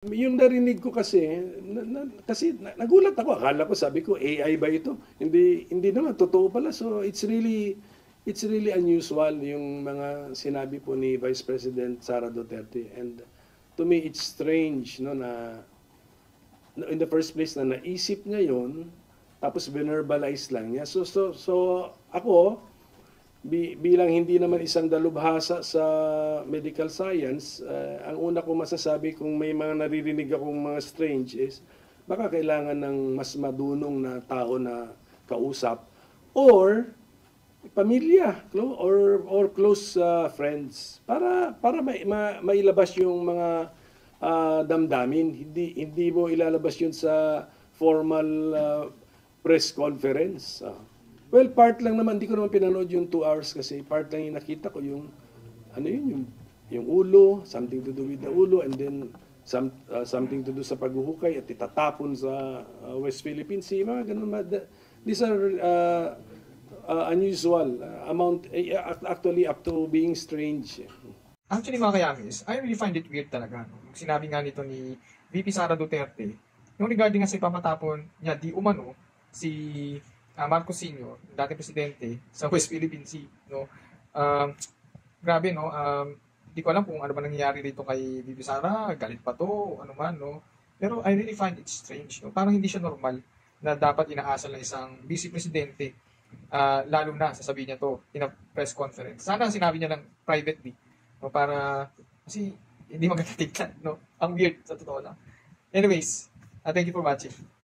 Yung narinig ko kasi, nagulat ako. Akala ko, sabi ko, AI ba ito? Hindi naman, totoo pala. So it's really unusual yung mga sinabi po ni Vice President Sara Duterte. And to me, it's strange, no, na in the first place na naisip niya yon, tapos verbalize lang niya. So ako, bilang hindi naman isang dalubhasa sa medical science, ang una ko masasabi kung may mga naririnig akong mga strange is baka kailangan ng mas madunong na tao na kausap or pamilya or close friends para mailabas yung mga damdamin. Hindi mo ilalabas yun sa formal press conference. Well, part lang naman, hindi ko naman pinanood yung 2 hours kasi part lang yung nakita ko yung, ano yun, yung ulo, something to do with the ulo, and then something to do sa paghuhukay at itatapon sa West Philippine Sea, mga ganun. These are unusual, actually up to being strange. Actually, mga kayamis, I really find it weird talaga. Sinabi nga nito ni VP Sara Duterte, yung regarding nga sa ipapatapon niya, di umano, si Marcos Sr., dating presidente sa West Philippine Sea, no? Grabe, no? Hindi ko alam kung ano ba nangyayari dito kay VP Sara, galit pa to, ano man, no? Pero I really find it strange, no? Parang hindi siya normal na dapat inaasal ng isang vice presidente, lalo na sasabihin niya to in a press conference. Sana sinabi niya lang privately, no? Para, kasi hindi maganda tignan, no? Ang weird, sa totoo lang. Anyways, thank you for watching.